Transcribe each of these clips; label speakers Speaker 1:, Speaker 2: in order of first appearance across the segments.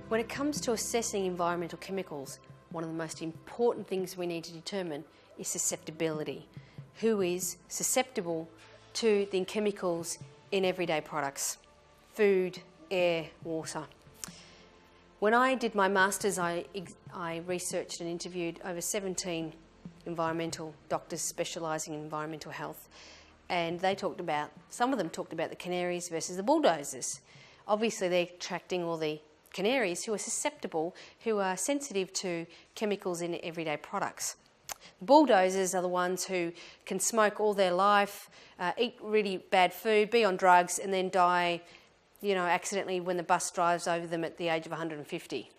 Speaker 1: When it comes to assessing environmental chemicals, one of the most important things we need to determine is susceptibility. Who is susceptible to the chemicals in everyday products? Food, air, water. When I did my Masters, I researched and interviewed over 17 environmental doctors specialising in environmental health. And some of them talked about the canaries versus the bulldozers. Obviously, they're attracting all the canaries who are susceptible, who are sensitive to chemicals in everyday products. The bulldozers are the ones who can smoke all their life, eat really bad food, be on drugs, and then die, accidentally when the bus drives over them at the age of 150.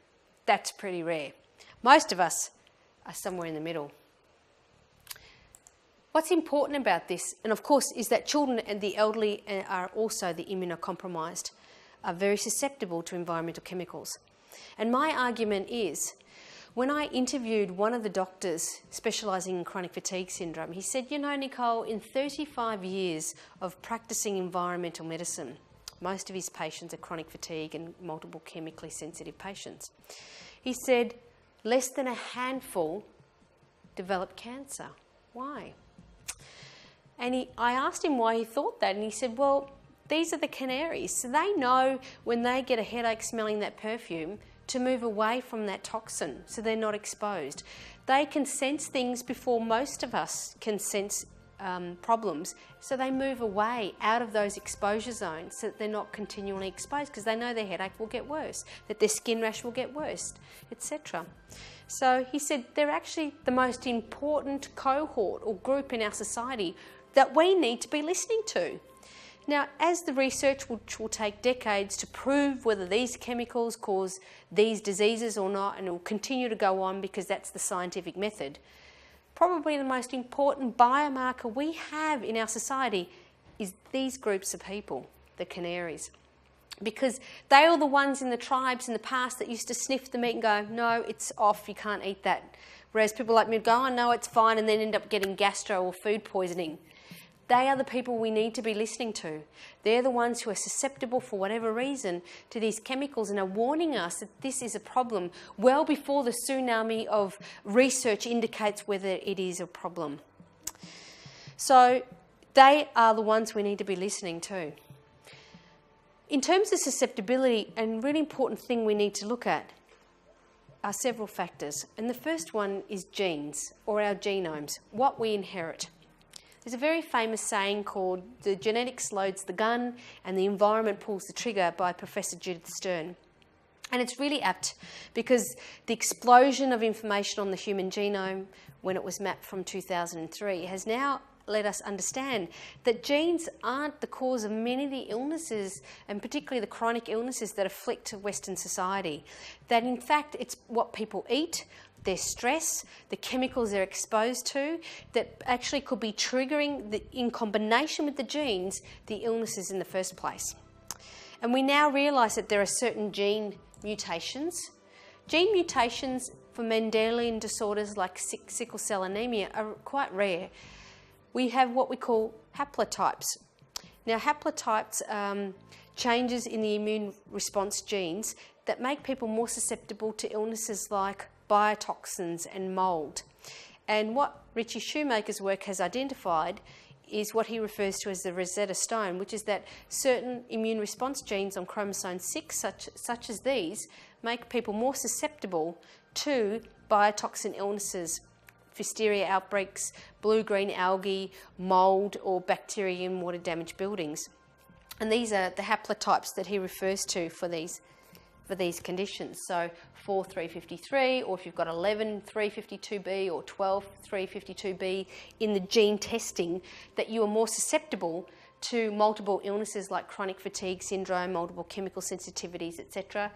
Speaker 1: That's pretty rare. Most of us are somewhere in the middle. What's important about this, and of course, is that children and the elderly are also the immunocompromised, are very susceptible to environmental chemicals. And my argument is, when I interviewed one of the doctors specialising in chronic fatigue syndrome, he said, Nicole, in 35 years of practising environmental medicine, most of his patients are chronic fatigue and multiple chemically sensitive patients. He said, less than a handful develop cancer. Why? And I asked him why he thought that, and he said, well, these are the canaries. So they know when they get a headache smelling that perfume to move away from that toxin so they're not exposed. They can sense things before most of us can sense problems. So they move away out of those exposure zones so that they're not continually exposed because they know their headache will get worse, that their skin rash will get worse, etc. So he said they're actually the most important cohort or group in our society that we need to be listening to. Now, as the research which will take decades to prove whether these chemicals cause these diseases or not, and it will continue to go on because that's the scientific method, probably the most important biomarker we have in our society is these groups of people, the canaries. Because they are the ones in the tribes in the past that used to sniff the meat and go, no, it's off, you can't eat that. Whereas people like me would go, oh, no, it's fine, and then end up getting gastro or food poisoning. They are the people we need to be listening to. They're the ones who are susceptible for whatever reason to these chemicals and are warning us that this is a problem well before the tsunami of research indicates whether it is a problem. So they are the ones we need to be listening to. In terms of susceptibility, a really important thing we need to look at are several factors. And the first one is genes, or our genomes, what we inherit. There's a very famous saying called "the genetics loads the gun and the environment pulls the trigger" by Professor Judith Stern. And it's really apt because the explosion of information on the human genome when it was mapped from 2003 has now let us understand that genes aren't the cause of many of the illnesses, and particularly the chronic illnesses that afflict Western society. That in fact it's what people eat, their stress, the chemicals they're exposed to, that actually could be triggering, in combination with the genes, the illnesses in the first place. And we now realise that there are certain gene mutations. Gene mutations for Mendelian disorders like sickle cell anemia are quite rare. We have what we call haplotypes. Now, haplotypes changes in the immune response genes that make people more susceptible to illnesses like biotoxins and mould. And what Richie Shoemaker's work has identified is what he refers to as the Rosetta Stone, which is that certain immune response genes on chromosome 6, such as these, make people more susceptible to biotoxin illnesses, Pfiesteria outbreaks, blue-green algae, mould, or bacteria in water-damaged buildings. And these are the haplotypes that he refers to for these conditions. So 4-353, or if you've got 11-352b or 12-352b in the gene testing, that you are more susceptible to multiple illnesses like chronic fatigue syndrome, multiple chemical sensitivities, etc.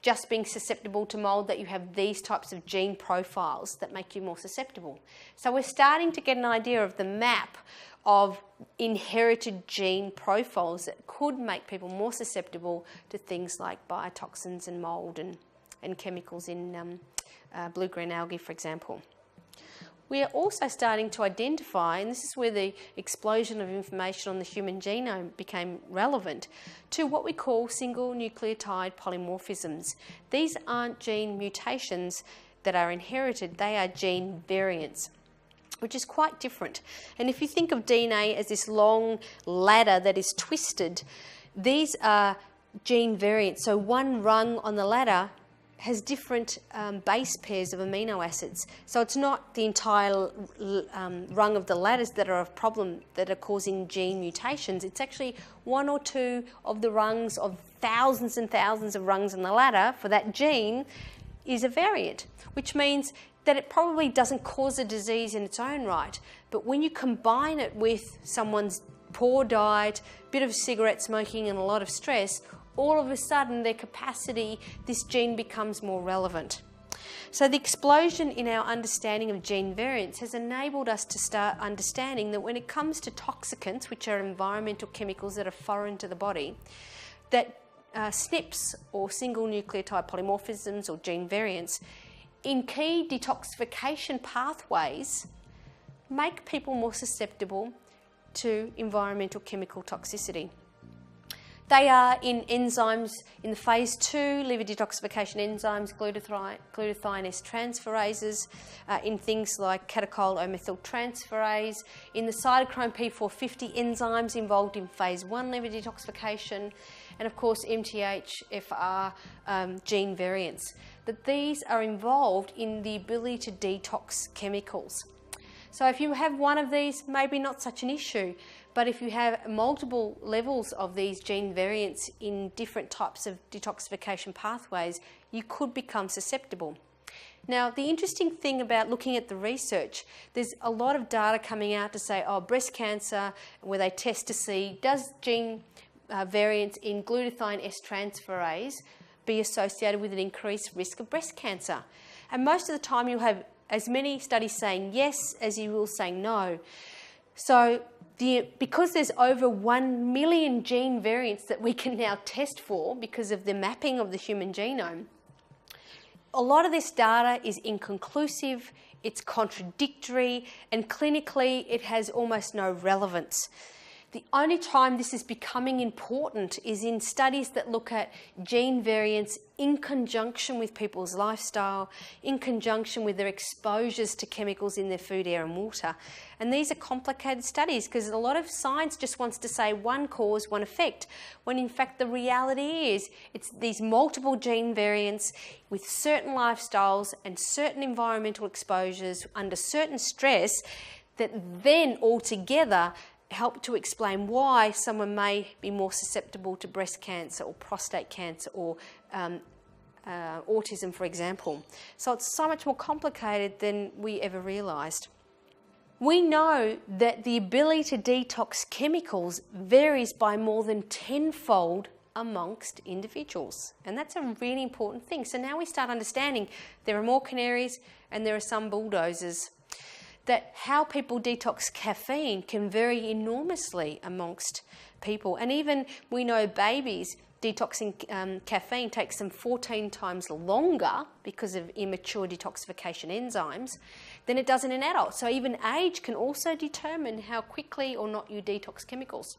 Speaker 1: Just being susceptible to mould, that you have these types of gene profiles that make you more susceptible. So we're starting to get an idea of the map of inherited gene profiles that could make people more susceptible to things like biotoxins and mould and chemicals in blue-green algae, for example. we are also starting to identify, and this is where the explosion of information on the human genome became relevant, to what we call single nucleotide polymorphisms. These aren't gene mutations that are inherited, they are gene variants, which is quite different. And if you think of DNA as this long ladder that is twisted, these are gene variants. So one rung on the ladder has different base pairs of amino acids. So it's not the entire rung of the ladders that are a problem that are causing gene mutations. It's actually one or two of the rungs of thousands and thousands of rungs on the ladder for that gene is a variant, which means that it probably doesn't cause a disease in its own right. But when you combine it with someone's poor diet, bit of cigarette smoking and a lot of stress, all of a sudden their capacity, this gene becomes more relevant. So the explosion in our understanding of gene variants has enabled us to start understanding that when it comes to toxicants, which are environmental chemicals that are foreign to the body, that SNPs or single nucleotide polymorphisms or gene variants in key detoxification pathways make people more susceptible to environmental chemical toxicity. They are in enzymes in the phase 2 liver detoxification enzymes, glutathione S transferases, in things like catechol O methyltransferase, in the cytochrome P450 enzymes involved in phase 1 liver detoxification, and of course MTHFR gene variants. That these are involved in the ability to detox chemicals. So if you have one of these, maybe not such an issue. But if you have multiple levels of these gene variants in different types of detoxification pathways, you could become susceptible. Now, the interesting thing about looking at the research, there's a lot of data coming out to say, oh, breast cancer, where they test to see, does gene variants in glutathione S transferase be associated with an increased risk of breast cancer? And most of the time you'll have as many studies saying yes as you will saying no. So because there's over 1 million gene variants that we can now test for because of the mapping of the human genome, a lot of this data is inconclusive, it's contradictory, and clinically it has almost no relevance. The only time this is becoming important is in studies that look at gene variants in conjunction with people's lifestyle, in conjunction with their exposures to chemicals in their food, air and water. And these are complicated studies because a lot of science just wants to say one cause, one effect, when in fact the reality is it's these multiple gene variants with certain lifestyles and certain environmental exposures under certain stress that then altogether help to explain why someone may be more susceptible to breast cancer or prostate cancer or autism, for example. So it's so much more complicated than we ever realised. We know that the ability to detox chemicals varies by more than tenfold amongst individuals. And that's a really important thing. So now we start understanding there are more canaries and there are some bulldozers. That how people detox caffeine can vary enormously amongst people. And even we know babies detoxing caffeine takes them 14 times longer because of immature detoxification enzymes than it does in an adult. So even age can also determine how quickly or not you detox chemicals.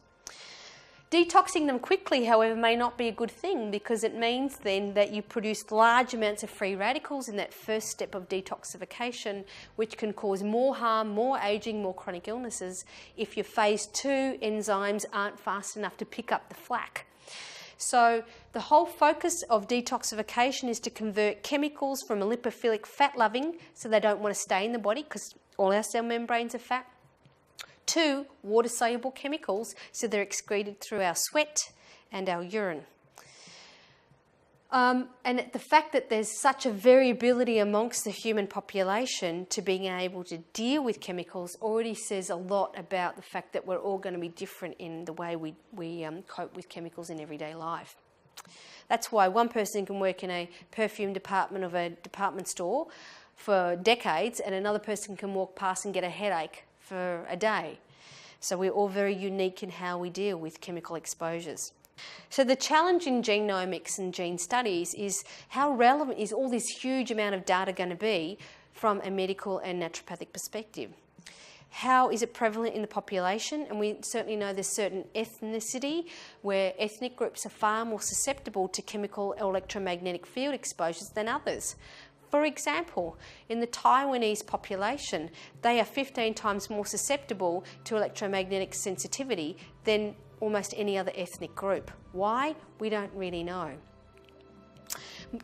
Speaker 1: Detoxing them quickly, however, may not be a good thing because it means then that you produce large amounts of free radicals in that first step of detoxification, which can cause more harm, more aging, more chronic illnesses if your phase 2 enzymes aren't fast enough to pick up the slack. So the whole focus of detoxification is to convert chemicals from a lipophilic fat-loving, so they don't want to stay in the body because all our cell membranes are fat, to water-soluble chemicals, so they're excreted through our sweat and our urine. And the fact that there's such a variability amongst the human population to being able to deal with chemicals already says a lot about the fact that we're all going to be different in the way we cope with chemicals in everyday life. That's why one person can work in a perfume department of a department store for decades and another person can walk past and get a headache for a day. So we're all very unique in how we deal with chemical exposures. So the challenge in genomics and gene studies is how relevant is all this huge amount of data going to be from a medical and naturopathic perspective. How is it prevalent in the population? And we certainly know there's certain ethnicity where ethnic groups are far more susceptible to chemical electromagnetic field exposures than others. For example, in the Taiwanese population, they are 15 times more susceptible to electromagnetic sensitivity than almost any other ethnic group. Why? We don't really know.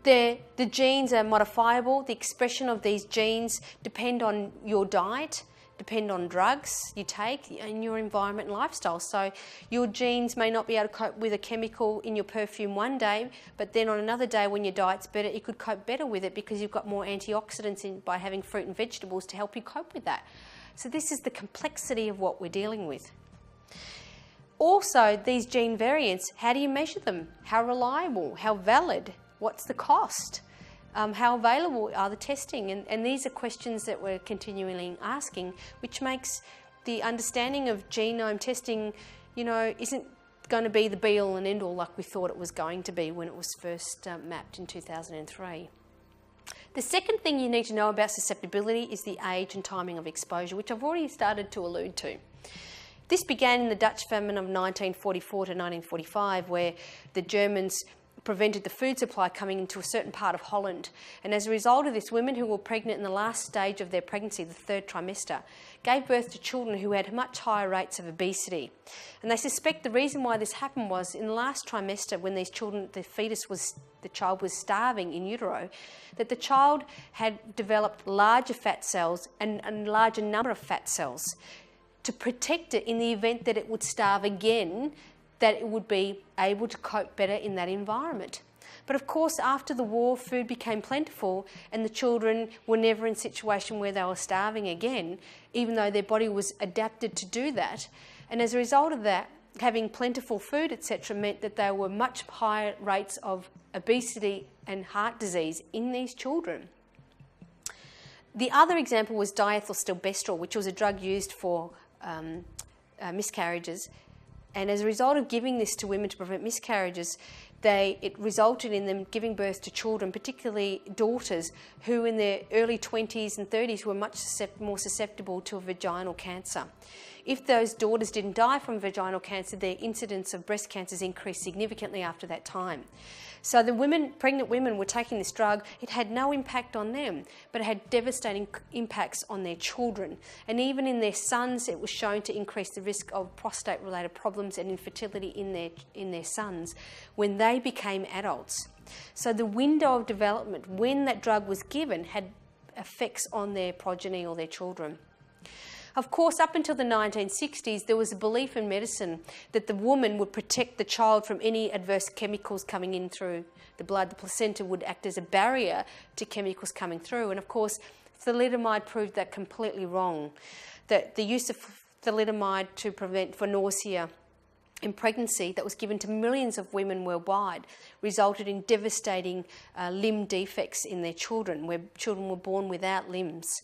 Speaker 1: The genes are modifiable. The expression of these genes depend on your diet, depend on drugs you take and your environment and lifestyle. So your genes may not be able to cope with a chemical in your perfume one day, but then on another day when your diet's better, it could cope better with it because you've got more antioxidants in by having fruit and vegetables to help you cope with that. So this is the complexity of what we're dealing with. Also, these gene variants, how do you measure them? How reliable? How valid? What's the cost? How available are the testing? And these are questions that we're continually asking, which makes the understanding of genome testing, isn't going to be the be-all and end-all like we thought it was going to be when it was first mapped in 2003. The second thing you need to know about susceptibility is the age and timing of exposure, which I've already started to allude to. This began in the Dutch famine of 1944 to 1945, where the Germans prevented the food supply coming into a certain part of Holland. And as a result of this, women who were pregnant in the last stage of their pregnancy, the third trimester, gave birth to children who had much higher rates of obesity. And they suspect the reason why this happened was in the last trimester, when these children, the child was starving in utero, that the child had developed larger fat cells and a larger number of fat cells to protect it in the event that it would starve again, that it would be able to cope better in that environment. But of course, after the war, food became plentiful and the children were never in a situation where they were starving again, even though their body was adapted to do that. And as a result of that, having plentiful food, etc., meant that there were much higher rates of obesity and heart disease in these children. The other example was diethylstilbestrol, which was a drug used for miscarriages. And as a result of giving this to women to prevent miscarriages, it resulted in them giving birth to children, particularly daughters, who in their early 20s and 30s were much more susceptible to a vaginal cancer. If those daughters didn't die from vaginal cancer, their incidence of breast cancers increased significantly after that time. So the pregnant women were taking this drug. It had no impact on them, but it had devastating impacts on their children. And even in their sons, it was shown to increase the risk of prostate-related problems and infertility in their sons when they became adults. So the window of development when that drug was given had effects on their progeny or their children. Of course, up until the 1960s, there was a belief in medicine that the woman would protect the child from any adverse chemicals coming in through the blood. The placenta would act as a barrier to chemicals coming through. And of course, thalidomide proved that completely wrong. That the use of thalidomide to prevent for nausea in pregnancy that was given to millions of women worldwide resulted in devastating limb defects in their children, where children were born without limbs.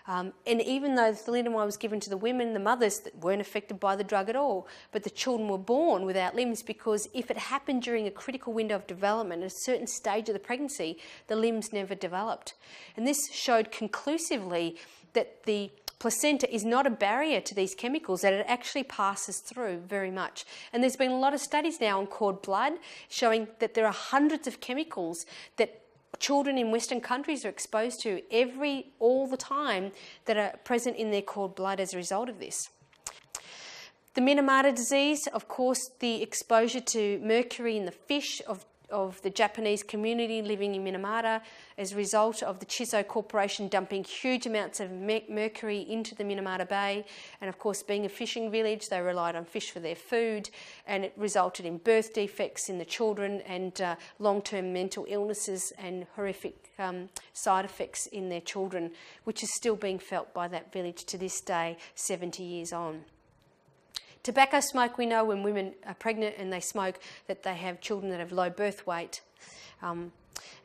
Speaker 1: And even though thalidomide was given to the women, the mothers that weren't affected by the drug at all, but the children were born without limbs because if it happened during a critical window of development, at a certain stage of the pregnancy, the limbs never developed. And this showed conclusively that the placenta is not a barrier to these chemicals, that it actually passes through very much. And there's been a lot of studies now on cord blood showing that there are hundreds of chemicals that children in Western countries are exposed to all the time that are present in their cord blood as a result of this. The Minamata disease, of course, the exposure to mercury in the fish of the Japanese community living in Minamata as a result of the Chiso Corporation dumping huge amounts of mercury into the Minamata Bay. And of course, being a fishing village, they relied on fish for their food, and it resulted in birth defects in the children and long-term mental illnesses and horrific side effects in their children, which is still being felt by that village to this day, 70 years on. Tobacco smoke, we know when women are pregnant and they smoke that they have children that have low birth weight. And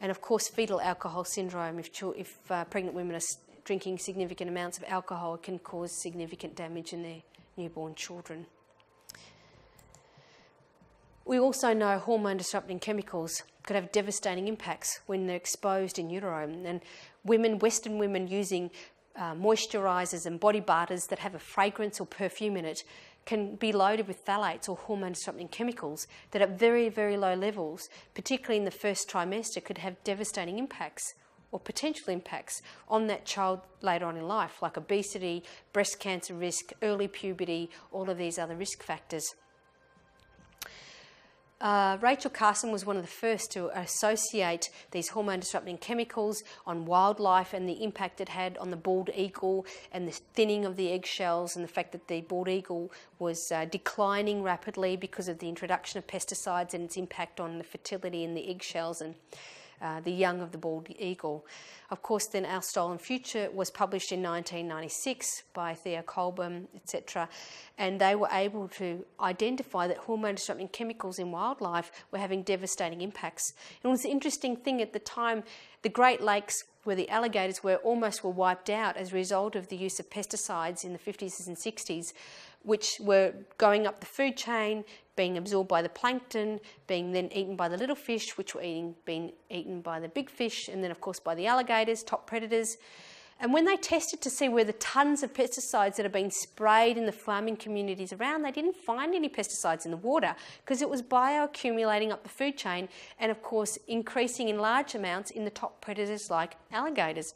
Speaker 1: of course, fetal alcohol syndrome, if pregnant women are drinking significant amounts of alcohol, it can cause significant damage in their newborn children. We also know hormone-disrupting chemicals could have devastating impacts when they're exposed in utero. And Western women using moisturisers and body butters that have a fragrance or perfume in it can be loaded with phthalates or hormone-disrupting chemicals that at very, very low levels, particularly in the first trimester, could have devastating impacts or potential impacts on that child later on in life, like obesity, breast cancer risk, early puberty, all of these other risk factors. Rachel Carson was one of the first to associate these hormone-disrupting chemicals on wildlife and the impact it had on the bald eagle and the thinning of the eggshells and the fact that the bald eagle was declining rapidly because of the introduction of pesticides and its impact on the fertility in the eggshells and the young of the bald eagle. Of course, then Our Stolen Future was published in 1996 by Theo Colburn, etc. And they were able to identify that hormone-disrupting chemicals in wildlife were having devastating impacts. And it was an interesting thing at the time, the Great Lakes, where the alligators were wiped out as a result of the use of pesticides in the 50s and 60s, which were going up the food chain, being absorbed by the plankton, being then eaten by the little fish, which were being eaten by the big fish, and then of course by the alligators, top predators. And when they tested to see where the tons of pesticides that had been sprayed in the farming communities around, they didn't find any pesticides in the water because it was bioaccumulating up the food chain and of course increasing in large amounts in the top predators like alligators.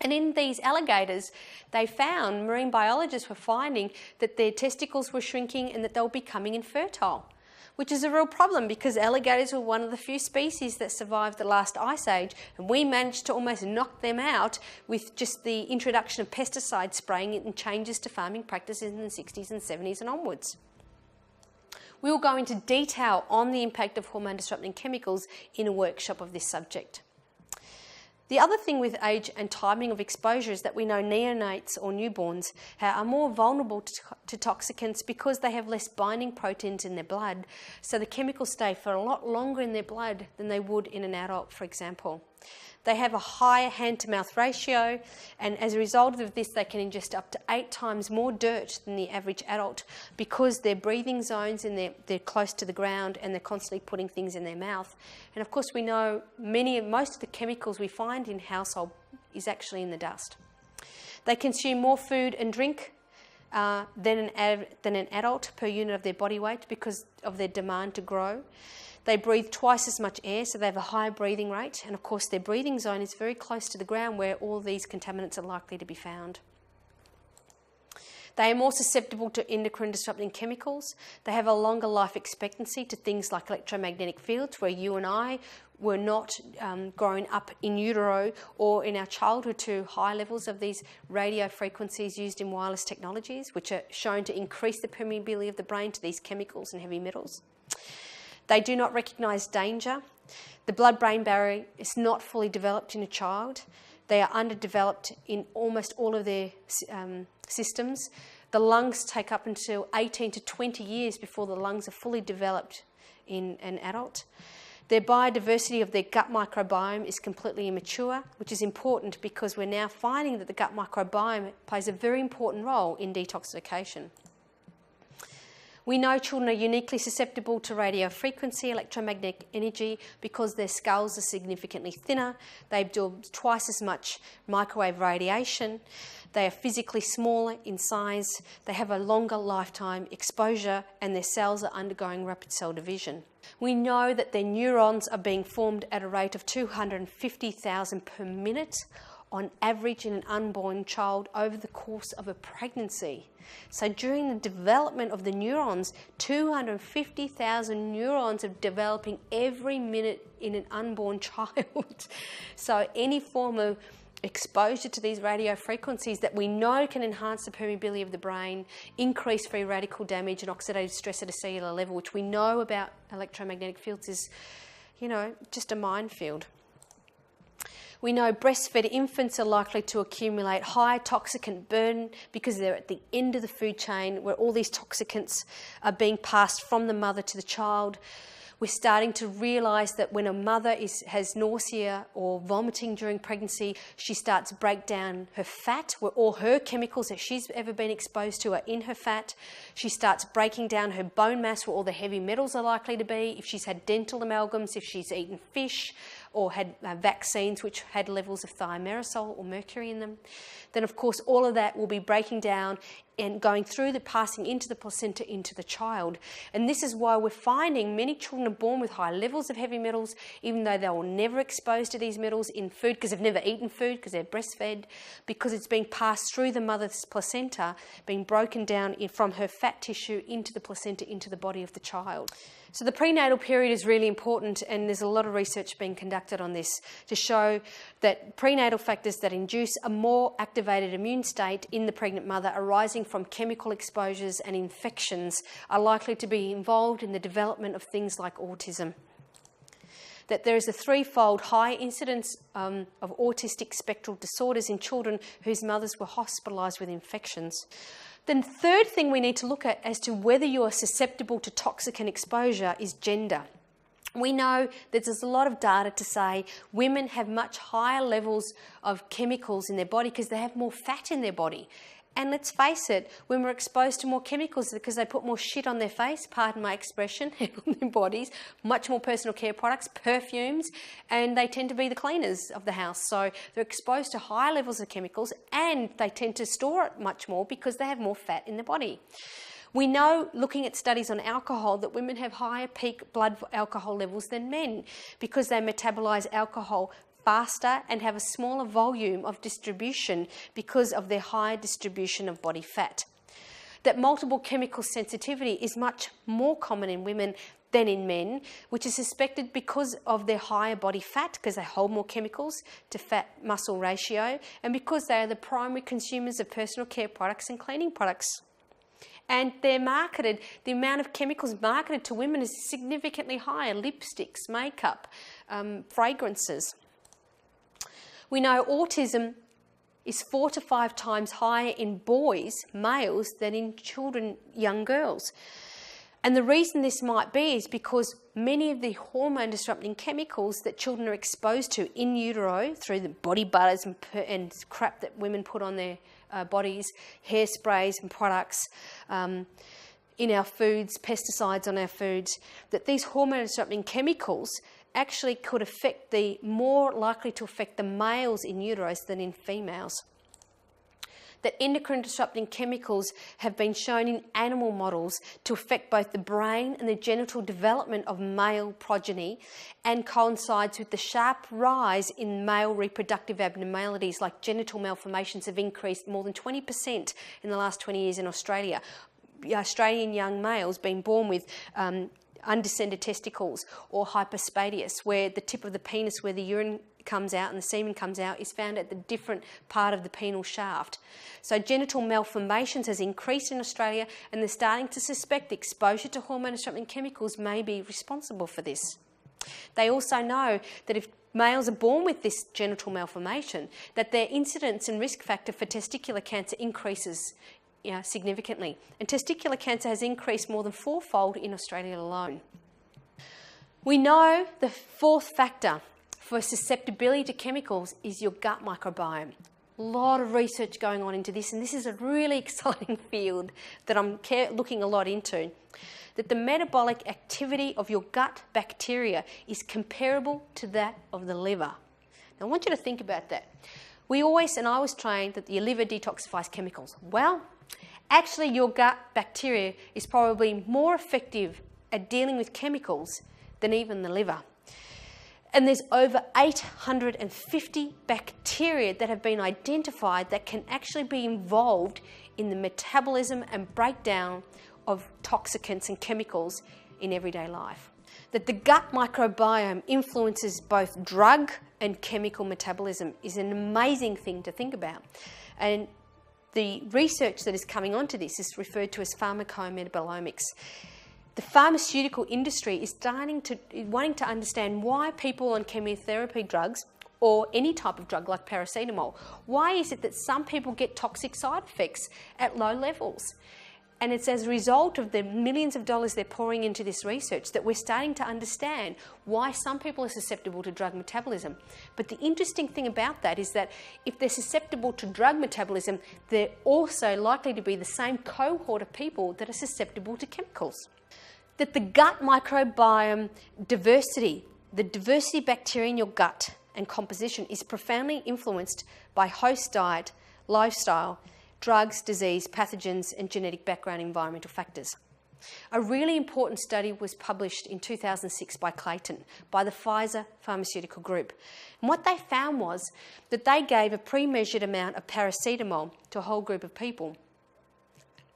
Speaker 1: And in these alligators, marine biologists were finding that their testicles were shrinking and that they were becoming infertile, which is a real problem because alligators were one of the few species that survived the last ice age, and we managed to almost knock them out with just the introduction of pesticide spraying and changes to farming practices in the 60s and 70s and onwards. We will go into detail on the impact of hormone-disrupting chemicals in a workshop of this subject. The other thing with age and timing of exposure is that we know neonates or newborns are more vulnerable to toxicants because they have less binding proteins in their blood, so the chemicals stay for a lot longer in their blood than they would in an adult, for example. They have a higher hand-to-mouth ratio, and as a result of this, they can ingest up to 8 times more dirt than the average adult because their breathing zones and they're close to the ground and they're constantly putting things in their mouth. And of course, we know most of the chemicals we find in household is actually in the dust. They consume more food and drink than an adult per unit of their body weight because of their demand to grow. They breathe twice as much air, so they have a higher breathing rate. And of course, their breathing zone is very close to the ground where all these contaminants are likely to be found. They are more susceptible to endocrine disrupting chemicals. They have a longer life expectancy to things like electromagnetic fields, where you and I were not growing up in utero or in our childhood to high levels of these radio frequencies used in wireless technologies, which are shown to increase the permeability of the brain to these chemicals and heavy metals. They do not recognise danger. The blood-brain barrier is not fully developed in a child. They are underdeveloped in almost all of their systems. The lungs take up until 18 to 20 years before the lungs are fully developed in an adult. Their biodiversity of their gut microbiome is completely immature, which is important because we're now finding that the gut microbiome plays a very important role in detoxification. We know children are uniquely susceptible to radio frequency, electromagnetic energy, because their skulls are significantly thinner. They absorb twice as much microwave radiation. They are physically smaller in size. They have a longer lifetime exposure, and their cells are undergoing rapid cell division. We know that their neurons are being formed at a rate of 250,000 per minute on average in an unborn child over the course of a pregnancy. So during the development of the neurons, 250,000 neurons are developing every minute in an unborn child. So any form of exposure to these radio frequencies that we know can enhance the permeability of the brain, increase free radical damage and oxidative stress at a cellular level, which we know about electromagnetic fields is, just a minefield. We know breastfed infants are likely to accumulate high toxicant burden because they're at the end of the food chain where all these toxicants are being passed from the mother to the child. We're starting to realise that when a mother has nausea or vomiting during pregnancy, she starts to break down her fat, where all her chemicals that she's ever been exposed to are in her fat. She starts breaking down her bone mass, where all the heavy metals are likely to be. If she's had dental amalgams, if she's eaten fish or had vaccines which had levels of thimerosal or mercury in them, then of course all of that will be breaking down and going through passing into the placenta into the child. And this is why we're finding many children are born with high levels of heavy metals, even though they were never exposed to these metals in food because they've never eaten food, because they're breastfed, because it's being passed through the mother's placenta, being broken down from her fat tissue into the placenta, into the body of the child. So the prenatal period is really important, and there's a lot of research being conducted on this to show that prenatal factors that induce a more activated immune state in the pregnant mother arising from chemical exposures and infections are likely to be involved in the development of things like autism. That there is a threefold high incidence of autistic spectral disorders in children whose mothers were hospitalised with infections. The third thing we need to look at as to whether you are susceptible to toxicant exposure is gender. We know that there's a lot of data to say women have much higher levels of chemicals in their body because they have more fat in their body. And let's face it, when we're exposed to more chemicals because they put more shit on their face, pardon my expression, on their bodies, much more personal care products, perfumes, and they tend to be the cleaners of the house. So they're exposed to higher levels of chemicals and they tend to store it much more because they have more fat in their body. We know, looking at studies on alcohol, that women have higher peak blood alcohol levels than men because they metabolise alcohol faster and have a smaller volume of distribution because of their higher distribution of body fat. That multiple chemical sensitivity is much more common in women than in men, which is suspected because of their higher body fat, because they hold more chemicals to fat muscle ratio, and because they are the primary consumers of personal care products and cleaning products. And they're marketed, the amount of chemicals marketed to women is significantly higher: lipsticks, makeup, fragrances. We know autism is 4 to 5 times higher in boys, males, than in children, young girls. And the reason this might be is because many of the hormone disrupting chemicals that children are exposed to in utero through the body butters and crap that women put on their bodies, hairsprays and products, in our foods, pesticides on our foods, that these hormone disrupting chemicals actually could more likely to affect the males in utero than in females. That endocrine disrupting chemicals have been shown in animal models to affect both the brain and the genital development of male progeny, and coincides with the sharp rise in male reproductive abnormalities like genital malformations have increased more than 20% in the last 20 years in Australia. Australian young males being born with undescended testicles or hyperspadias, where the tip of the penis where the urine comes out and the semen comes out is found at the different part of the penile shaft. So genital malformations has increased in Australia, and they're starting to suspect exposure to hormone disrupting chemicals may be responsible for this. They also know that if males are born with this genital malformation, that their incidence and risk factor for testicular cancer increases significantly. And testicular cancer has increased more than 4-fold in Australia alone. We know the fourth factor for susceptibility to chemicals is your gut microbiome. A lot of research going on into this, and this is a really exciting field that I'm looking a lot into. That the metabolic activity of your gut bacteria is comparable to that of the liver. Now, I want you to think about that. I was trained that your liver detoxifies chemicals. Well, actually your gut bacteria is probably more effective at dealing with chemicals than even the liver. And there's over 850 bacteria that have been identified that can actually be involved in the metabolism and breakdown of toxicants and chemicals in everyday life. That the gut microbiome influences both drug and chemical metabolism is an amazing thing to think about. And the research that is coming onto this is referred to as pharmacometabolomics. The pharmaceutical industry is wanting to understand why people on chemotherapy drugs or any type of drug like paracetamol, why is it that some people get toxic side effects at low levels? And it's as a result of the millions of dollars they're pouring into this research that we're starting to understand why some people are susceptible to drug metabolism. But the interesting thing about that is that if they're susceptible to drug metabolism, they're also likely to be the same cohort of people that are susceptible to chemicals. That the gut microbiome diversity, the diversity of bacteria in your gut and composition is profoundly influenced by host diet, lifestyle, drugs, disease, pathogens, and genetic background environmental factors. A really important study was published in 2006 by Clayton, by the Pfizer Pharmaceutical Group. And what they found was that they gave a pre-measured amount of paracetamol to a whole group of people.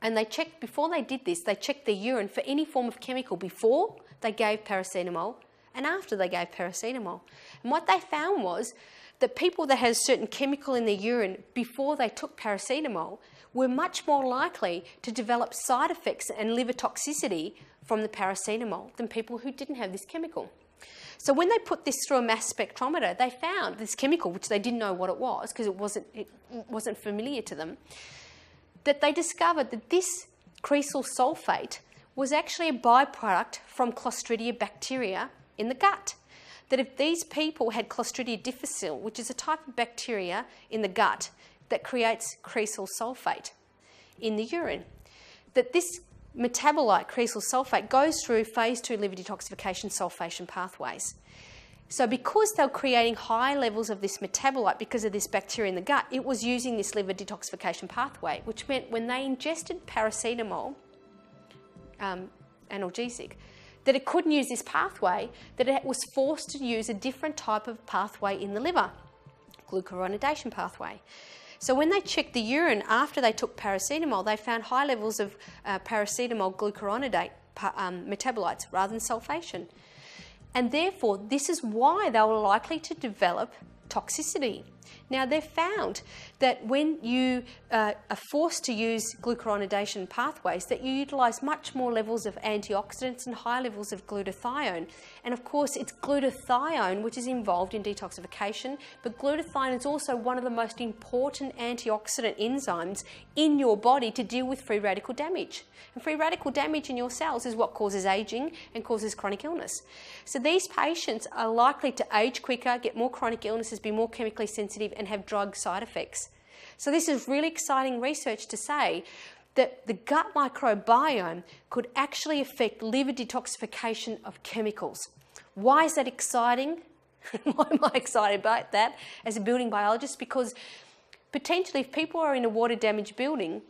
Speaker 1: And they checked, before they did this, they checked their urine for any form of chemical before they gave paracetamol and after they gave paracetamol. And what they found was that people that had a certain chemical in their urine before they took paracetamol were much more likely to develop side effects and liver toxicity from the paracetamol than people who didn't have this chemical. So when they put this through a mass spectrometer, they found this chemical, which they didn't know what it was because it wasn't familiar to them, that they discovered that this cresyl sulfate was actually a byproduct from Clostridia bacteria in the gut. That if these people had Clostridia difficile, which is a type of bacteria in the gut that creates cresyl sulfate in the urine, that this metabolite, cresyl sulfate, goes through phase 2 liver detoxification sulfation pathways. So because they were creating high levels of this metabolite because of this bacteria in the gut, it was using this liver detoxification pathway, which meant when they ingested paracetamol, analgesic, that it couldn't use this pathway, that it was forced to use a different type of pathway in the liver, glucuronidation pathway. So when they checked the urine after they took paracetamol, they found high levels of paracetamol glucuronidate metabolites rather than sulfation. And therefore, this is why they were likely to develop toxicity. Now, they've found that when you are forced to use glucuronidation pathways, that you utilise much more levels of antioxidants and high levels of glutathione. And of course, it's glutathione which is involved in detoxification, but glutathione is also one of the most important antioxidant enzymes in your body to deal with free radical damage. And free radical damage in your cells is what causes ageing and causes chronic illness. So these patients are likely to age quicker, get more chronic illnesses, be more chemically sensitive, and have drug side effects. So this is really exciting research to say that the gut microbiome could actually affect liver detoxification of chemicals. Why is that exciting? Why am I excited about that as a building biologist? Because potentially if people are in a water damaged building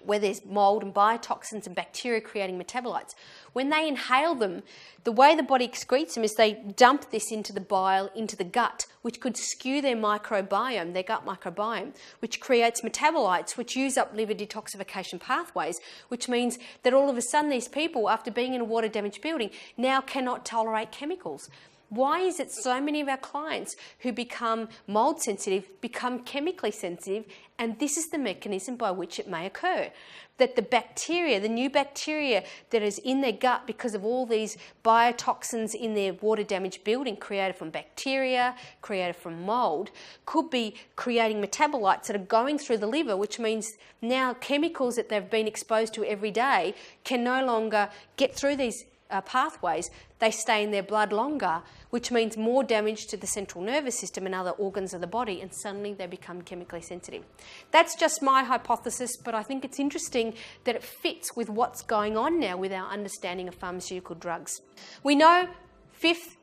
Speaker 1: where there's mold and biotoxins and bacteria creating metabolites, when they inhale them, the way the body excretes them is they dump this into the bile, into the gut, which could skew their microbiome, their gut microbiome, which creates metabolites which use up liver detoxification pathways, which means that all of a sudden these people, after being in a water damaged building, now cannot tolerate chemicals. Why is it so many of our clients who become mold sensitive become chemically sensitive? And this is the mechanism by which it may occur. That the bacteria, the new bacteria that is in their gut because of all these biotoxins in their water damaged building created from bacteria, created from mold, could be creating metabolites that are going through the liver, which means now chemicals that they've been exposed to every day can no longer get through these pathways. They stay in their blood longer, which means more damage to the central nervous system and other organs of the body, and suddenly they become chemically sensitive. That's just my hypothesis, but I think it's interesting that it fits with what's going on now with our understanding of pharmaceutical drugs. We know, fifth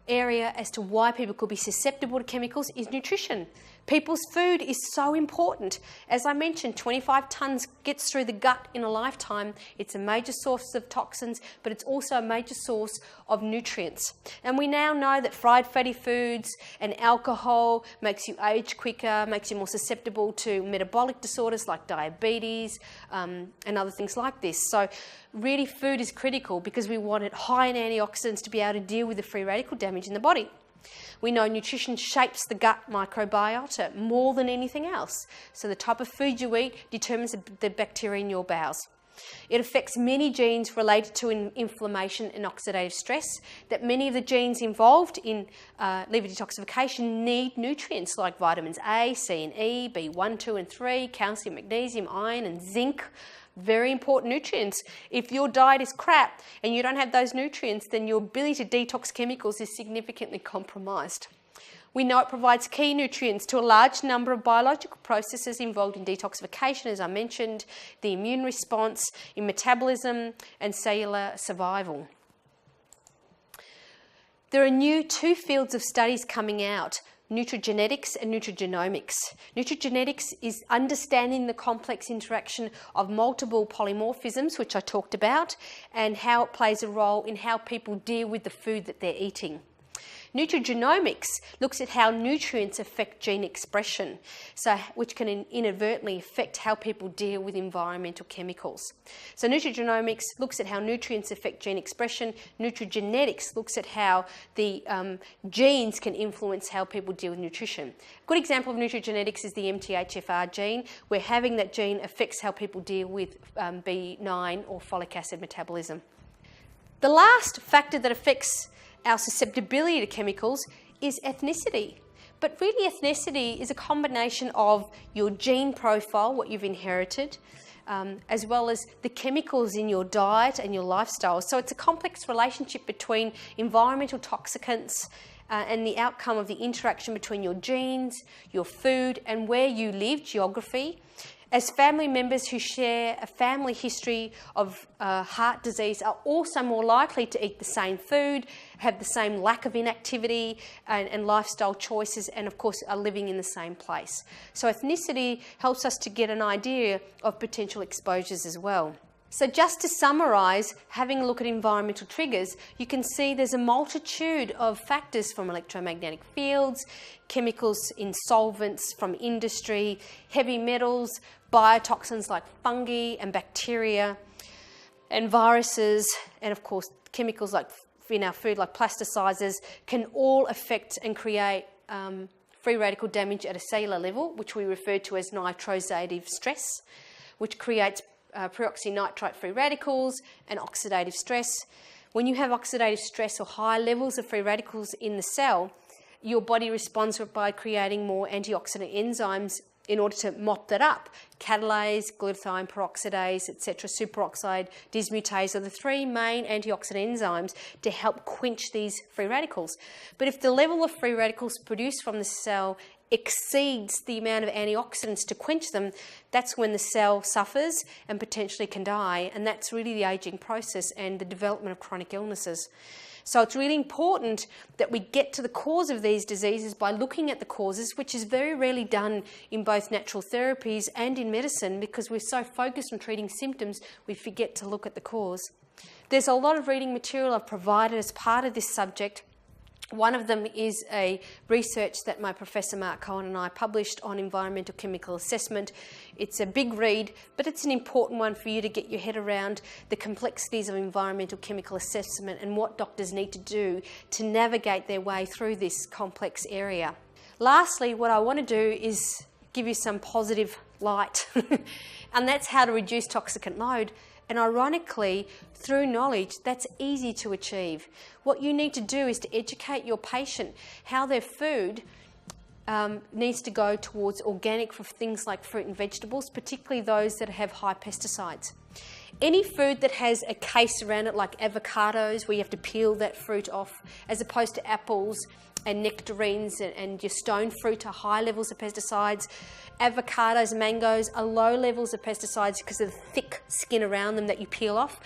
Speaker 1: area as to why people could be susceptible to chemicals is nutrition. People's food is so important. As I mentioned, 25 tonnes gets through the gut in a lifetime. It's a major source of toxins, but it's also a major source of nutrients. And we now know that fried fatty foods and alcohol makes you age quicker, makes you more susceptible to metabolic disorders like diabetes and other things like this. So really food is critical because we want it high in antioxidants to be able to deal with the free radical damage in the body. We know nutrition shapes the gut microbiota more than anything else. So the type of food you eat determines the bacteria in your bowels. It affects many genes related to inflammation and oxidative stress, that many of the genes involved in liver detoxification need nutrients like vitamins A, C and E, B1, 2 and 3, calcium, magnesium, iron and zinc, very important nutrients. If your diet is crap and you don't have those nutrients, then your ability to detox chemicals is significantly compromised. We know it provides key nutrients to a large number of biological processes involved in detoxification, as I mentioned, the immune response, in metabolism, and cellular survival. There are new 2 fields of studies coming out: nutrigenetics and nutrigenomics. Nutrigenetics is understanding the complex interaction of multiple polymorphisms, which I talked about, and how it plays a role in how people deal with the food that they're eating. Nutrigenomics looks at how nutrients affect gene expression, which can inadvertently affect how people deal with environmental chemicals. So nutrigenomics looks at how nutrients affect gene expression. Nutrigenetics looks at how the genes can influence how people deal with nutrition. A good example of nutrigenetics is the MTHFR gene, where having that gene affects how people deal with B9 or folic acid metabolism. The last factor that affects our susceptibility to chemicals is ethnicity. But really, ethnicity is a combination of your gene profile, what you've inherited, as well as the chemicals in your diet and your lifestyle. So it's a complex relationship between environmental toxicants and the outcome of the interaction between your genes, your food, and where you live, geography. As family members who share a family history of heart disease are also more likely to eat the same food, have the same lack of inactivity and lifestyle choices, and of course are living in the same place. So ethnicity helps us to get an idea of potential exposures as well. So just to summarise, having a look at environmental triggers, you can see there's a multitude of factors from electromagnetic fields, chemicals in solvents from industry, heavy metals, biotoxins like fungi and bacteria, and viruses, and of course chemicals like in our food like plasticizers can all affect and create free radical damage at a cellular level, which we refer to as nitrosative stress, which creates peroxynitrite free radicals and oxidative stress. When you have oxidative stress or high levels of free radicals in the cell, your body responds by creating more antioxidant enzymes in order to mop that up. Catalase, glutathione peroxidase, etc., superoxide dismutase are the 3 main antioxidant enzymes to help quench these free radicals. But if the level of free radicals produced from the cell exceeds the amount of antioxidants to quench them, that's when the cell suffers and potentially can die, and that's really the aging process and the development of chronic illnesses. So it's really important that we get to the cause of these diseases by looking at the causes, which is very rarely done in both natural therapies and in medicine, because we're so focused on treating symptoms, we forget to look at the cause. There's a lot of reading material I've provided as part of this subject. One of them is a research that my Professor Mark Cohen and I published on environmental chemical assessment. It's a big read, but it's an important one for you to get your head around the complexities of environmental chemical assessment and what doctors need to do to navigate their way through this complex area. Lastly, what I want to do is give you some positive light, and that's how to reduce toxicant load. And ironically, through knowledge, that's easy to achieve. What you need to do is to educate your patient how their food needs to go towards organic for things like fruit and vegetables, particularly those that have high pesticides. Any food that has a case around it, like avocados, where you have to peel that fruit off, as opposed to apples and nectarines and your stone fruit are high levels of pesticides. Avocados, mangoes are low levels of pesticides because of the thick skin around them that you peel off.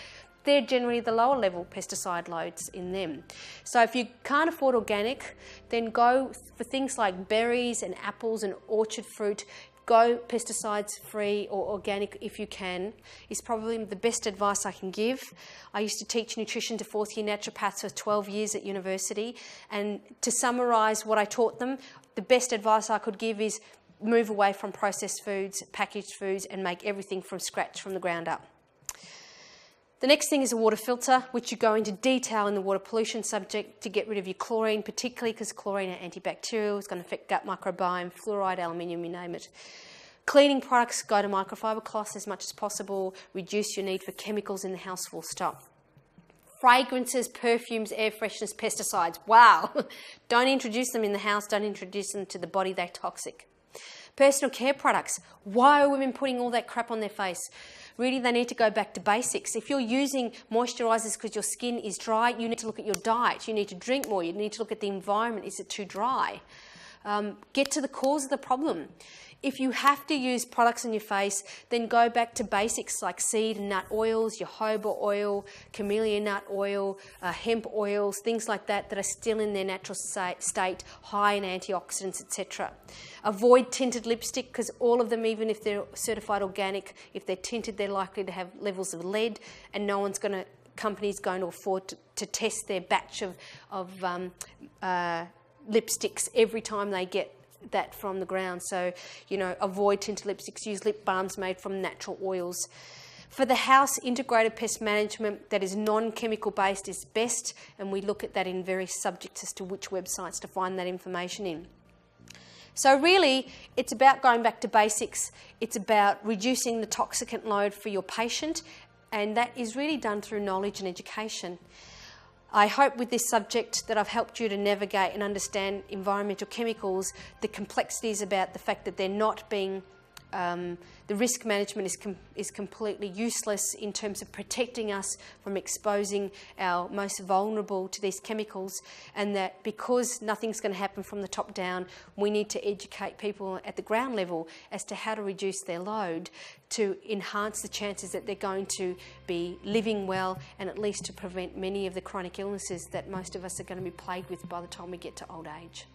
Speaker 1: They're generally the lower level pesticide loads in them. So if you can't afford organic, then go for things like berries and apples and orchard fruit. Go pesticides free or organic if you can, is probably the best advice I can give. I used to teach nutrition to fourth year naturopaths for 12 years at university, and to summarise what I taught them, the best advice I could give is move away from processed foods, packaged foods, and make everything from scratch from the ground up. The next thing is a water filter, which you go into detail in the water pollution subject to get rid of your chlorine, particularly because chlorine are antibacterial, it's going to affect gut microbiome, fluoride, aluminium, you name it. Cleaning products, go to microfiber cloths as much as possible, reduce your need for chemicals in the house, full stop. Fragrances, perfumes, air fresheners, pesticides, wow! Don't introduce them in the house, don't introduce them to the body, they're toxic. Personal care products. Why are women putting all that crap on their face? Really, they need to go back to basics. If you're using moisturisers because your skin is dry, you need to look at your diet. You need to drink more. You need to look at the environment. Is it too dry? Get to the cause of the problem. If you have to use products on your face, then go back to basics like seed and nut oils, jojoba oil, camellia nut oil, hemp oils, things like that are still in their natural state, high in antioxidants, etc. Avoid tinted lipstick because all of them, even if they're certified organic, if they're tinted, they're likely to have levels of lead, and company's going to afford to test their batch of lipsticks every time they get that from the ground. So, avoid tinted lipsticks, use lip balms made from natural oils. For the house, integrated pest management that is non-chemical based is best, and we look at that in various subjects as to which websites to find that information in. So really, it's about going back to basics. It's about reducing the toxicant load for your patient, and that is really done through knowledge and education. I hope with this subject that I've helped you to navigate and understand environmental chemicals, the complexities about the fact that they're not being, the risk management is completely useless in terms of protecting us from exposing our most vulnerable to these chemicals, and that because nothing's going to happen from the top down, we need to educate people at the ground level as to how to reduce their load to enhance the chances that they're going to be living well, and at least to prevent many of the chronic illnesses that most of us are going to be plagued with by the time we get to old age.